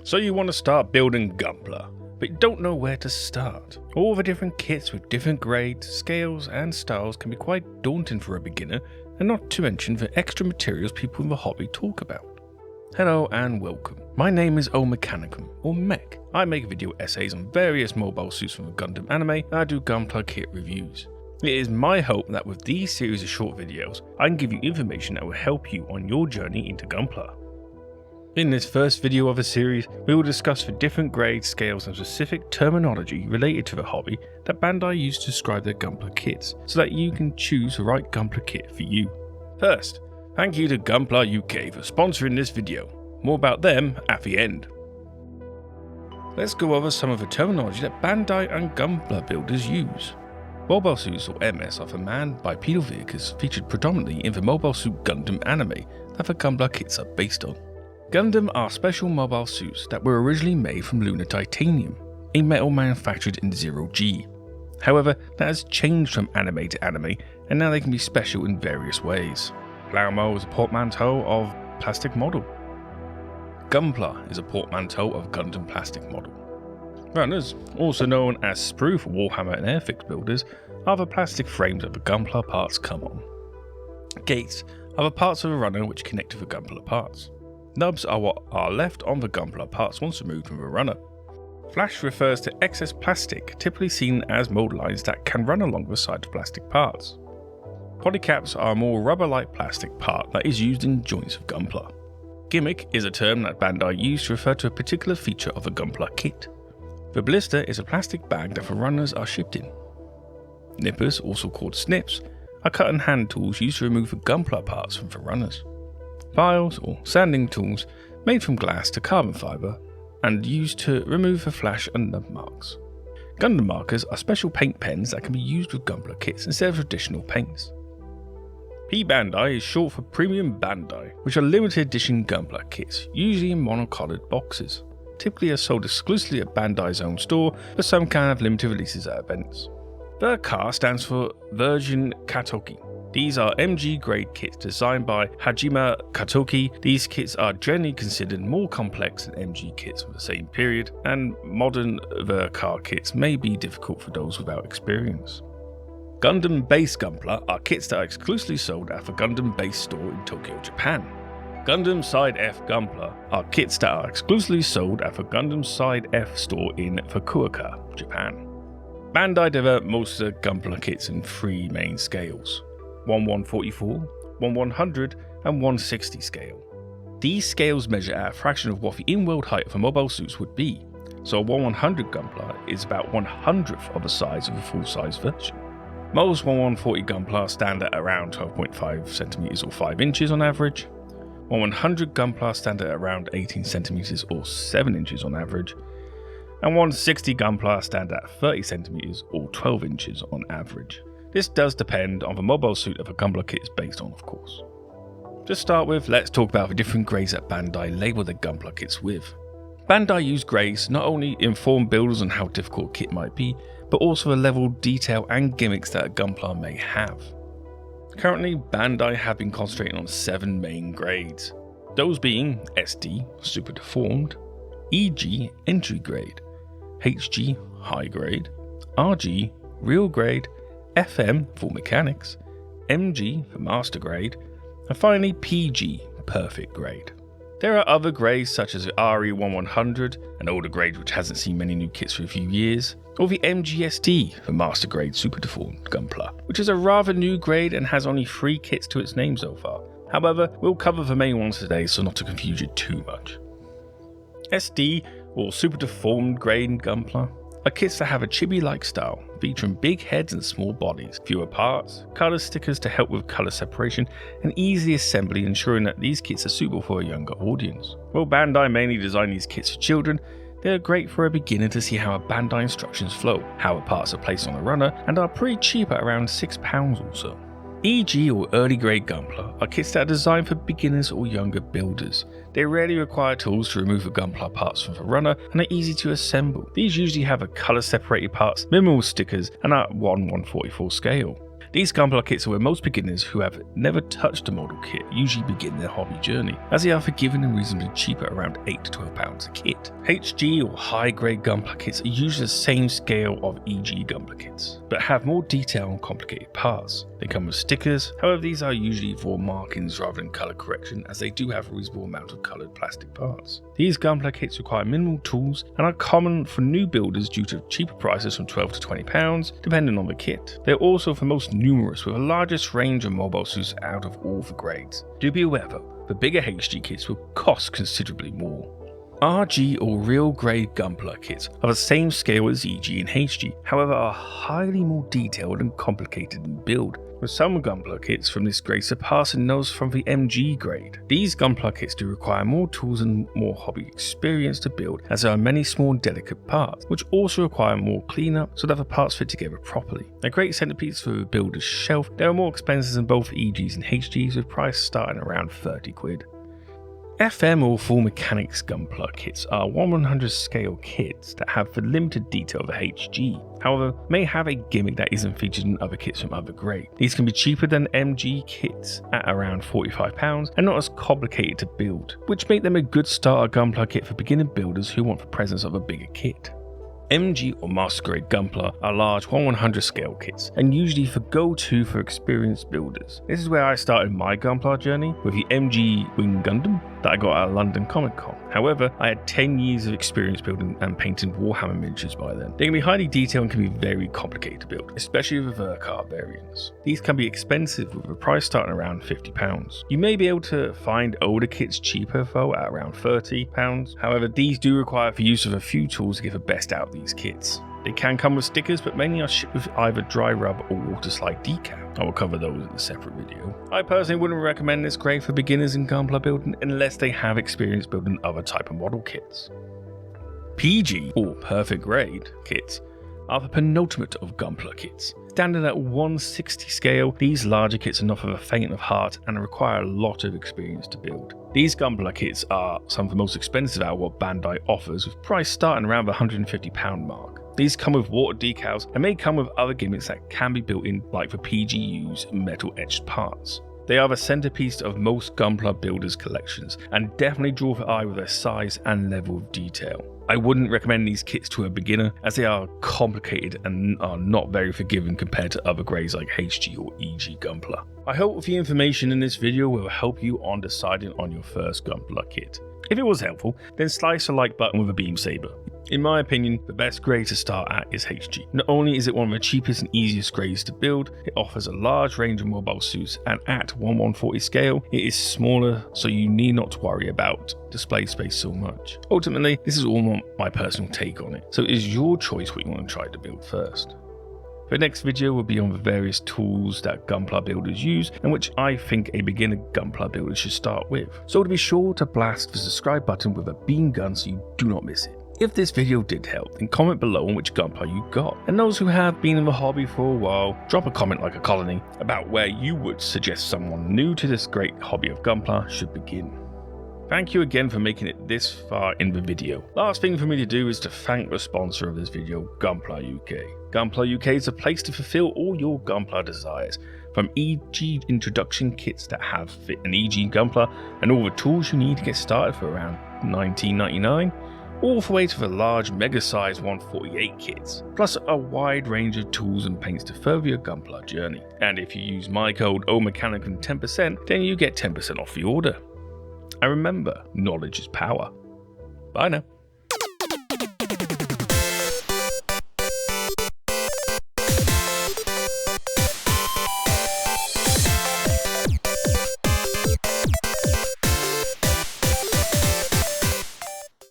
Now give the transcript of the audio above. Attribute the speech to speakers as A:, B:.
A: So you want to start building Gunpla, but you don't know where to start. All the different kits with different grades, scales and styles can be quite daunting for a beginner, and not to mention the extra materials people in the hobby talk about. Hello and welcome. My name is O Mechanicum, or Mech. I make video essays on various mobile suits from the Gundam anime, and I do Gunpla kit reviews. It is my hope that with these series of short videos, I can give you information that will help you on your journey into Gunpla. In this first video of the series, we will discuss the different grades, scales and specific terminology related to the hobby that Bandai use to describe their Gunpla kits, so that you can choose the right Gunpla kit for you. First, thank you to Gunpla UK for sponsoring this video. More about them at the end. Let's go over some of the terminology that Bandai and Gunpla builders use. Mobile suits, or MS, are the manned bipedal vehicles featured predominantly in the Mobile Suit Gundam anime that the Gunpla kits are based on. Gundam are special mobile suits that were originally made from lunar titanium, a metal manufactured in 0G. However, that has changed from anime to anime, and now they can be special in various ways. Plomo is a portmanteau of plastic model. Gunpla is a portmanteau of Gundam plastic model. Runners, also known as sprue for Warhammer and Airfix builders, are the plastic frames that the Gunpla parts come on. Gates are the parts of a runner which connect to the Gunpla parts. Nubs are what are left on the Gunpla parts once removed from the runner. Flash refers to excess plastic, typically seen as mold lines that can run along the side of plastic parts. Polycaps are a more rubber-like plastic part that is used in joints of Gunpla. Gimmick is a term that Bandai used to refer to a particular feature of a Gunpla kit. The blister is a plastic bag that the runners are shipped in. Nippers, also called snips, are cut-and hand tools used to remove the Gunpla parts from the runners. Files, or sanding tools, made from glass to carbon fibre and used to remove the flash and nub marks. Gundam markers are special paint pens that can be used with Gunpla kits instead of traditional paints. P-bandai is short for Premium Bandai, which are limited edition Gunpla kits, usually in monocoloured boxes. Typically are sold exclusively at Bandai's own store, but some can have limited releases at events. VRKA stands for Virgin Katoki. These are MG grade kits designed by Hajime Katoki. These kits are generally considered more complex than MG kits of the same period, and modern VRKA kits may be difficult for those without experience. Gundam Base Gunpla are kits that are exclusively sold at the Gundam Base store in Tokyo, Japan. Gundam Side F Gunpla are kits that are exclusively sold at the Gundam Side F store in Fukuoka, Japan. Bandai developed most of the Gunpla kits in three main scales: 1144, 1100 and 160 scale. These scales measure at a fraction of what the in-world height of the mobile suits would be, so a 1100 Gunpla is about 1/100th of the size of a full-size version. Most 1140 Gunpla stand at around 12.5 cm or 5 inches on average. 1100 Gunpla stand at around 18 cm or 7 inches on average, and 160 Gunpla stand at 30 cm or 12 inches on average. This does depend on the mobile suit that the Gunpla kit is based on, of course. To start with, let's talk about the different grades that Bandai label their Gunpla kits with. Bandai use grades to not only inform builders on how difficult a kit might be, but also the level, detail and gimmicks that a Gunpla may have. Currently, Bandai have been concentrating on 7 main grades, those being SD, Super Deformed, EG, Entry Grade, HG, High Grade, RG, Real Grade, FM for Mechanics, MG for Master Grade, and finally PG, Perfect Grade. There are other grades such as the RE1100, an older grade which hasn't seen many new kits for a few years, or the MGSD for Master Grade Super Deformed Gunpla, which is a rather new grade and has only 3 kits to its name so far. However, we'll cover the main ones today so not to confuse you too much. SD, or Super Deformed Grade Gunpla, are kits that have a chibi-like style, featuring big heads and small bodies, fewer parts, colour stickers to help with colour separation, and easy assembly, ensuring that these kits are suitable for a younger audience. While Bandai mainly design these kits for children, they are great for a beginner to see how a Bandai instructions flow, how the parts are placed on a runner, and are pretty cheap at around £6 or so. EG, or Early Grade Gunpla, are kits that are designed for beginners or younger builders. They rarely require tools to remove the Gunpla parts from the runner and are easy to assemble. These usually have a colour separated parts, minimal stickers and are 1/144 scale. These Gunpla kits are where most beginners who have never touched a model kit usually begin their hobby journey, as they are forgiving and reasonably cheap at around £8 to £12 a kit. HG or high grade Gunpla kits are usually the same scale of EG Gunpla kits, but have more detail and complicated parts. They come with stickers, however these are usually for markings rather than colour correction, as they do have a reasonable amount of coloured plastic parts. These Gunpla kits require minimal tools and are common for new builders due to cheaper prices from £12 to £20 depending on the kit. They are also the most numerous, with the largest range of mobile suits out of all the grades. Do be aware though, the bigger HG kits will cost considerably more. RG or real grade Gunpla kits are the same scale as EG and HG, however are highly more detailed and complicated in build, with some Gunpla kits from this grade surpassing those from the MG grade. These Gunpla kits do require more tools and more hobby experience to build, as there are many small delicate parts, which also require more cleanup so that the parts fit together properly. A great centerpiece for a builder's shelf, they are more expensive than both EGs and HGs, with price starting around £30. FM or full mechanics Gunpla kits are 1/100 scale kits that have the limited detail of a HG, however may have a gimmick that isn't featured in other kits from other grades. These can be cheaper than MG kits at around £45 and not as complicated to build, which make them a good starter Gunpla kit for beginner builders who want the presence of a bigger kit. MG or Master Grade Gunpla are large 1/100 scale kits and usually the go-to for experienced builders. This is where I started my Gunpla journey with the MG Wing Gundam that I got at London Comic Con. However, I had 10 years of experience building and painting Warhammer miniatures by then. They can be highly detailed and can be very complicated to build, especially with Vercar variants. These can be expensive with a price starting around £50. You may be able to find older kits cheaper though at around £30. However, these do require the use of a few tools to get the best out of these kits. They can come with stickers, but mainly are shipped with either dry rub or water slide decal. I will cover those in a separate video. I personally wouldn't recommend this grade for beginners in Gunpla building unless they have experience building other type of model kits. PG or perfect grade kits are the penultimate of Gunpla kits. Standing at 1/60 scale, these larger kits are not for the faint of heart and require a lot of experience to build. These Gunpla kits are some of the most expensive out of what Bandai offers, with price starting around the £150 mark. These come with water decals and may come with other gimmicks that can be built in, like the PGU's metal etched parts. They are the centerpiece of most Gunpla builders' collections and definitely draw the eye with their size and level of detail. I wouldn't recommend these kits to a beginner as they are complicated and are not very forgiving compared to other grades like HG or EG Gunpla. I hope the information in this video will help you on deciding on your first Gunpla kit. If it was helpful, then slice the like button with a beam saber. In my opinion, the best grade to start at is HG. Not only is it one of the cheapest and easiest grades to build, it offers a large range of mobile suits, and at 1/140 scale, it is smaller, so you need not to worry about display space so much. Ultimately, this is all my personal take on it, so it is your choice what you want to try to build first. The next video will be on the various tools that Gunpla builders use and which I think a beginner Gunpla builder should start with. So to be sure to blast the subscribe button with a beam gun so you do not miss it. If this video did help, then comment below on which Gunpla you got. And those who have been in the hobby for a while, drop a comment like a colony about where you would suggest someone new to this great hobby of Gunpla should begin. Thank you again for making it this far in the video. Last thing for me to do is to thank the sponsor of this video, Gunpla UK. Gunpla UK is a place to fulfill all your Gunpla desires, from EG introduction kits that have fit an EG Gunpla and all the tools you need to get started for around $19.99, all the way to the large mega-sized 148 kits, plus a wide range of tools and paints to further your Gunpla journey. And if you use my code OMechanican 10%, then you get 10% off the order. And remember, knowledge is power. Bye now.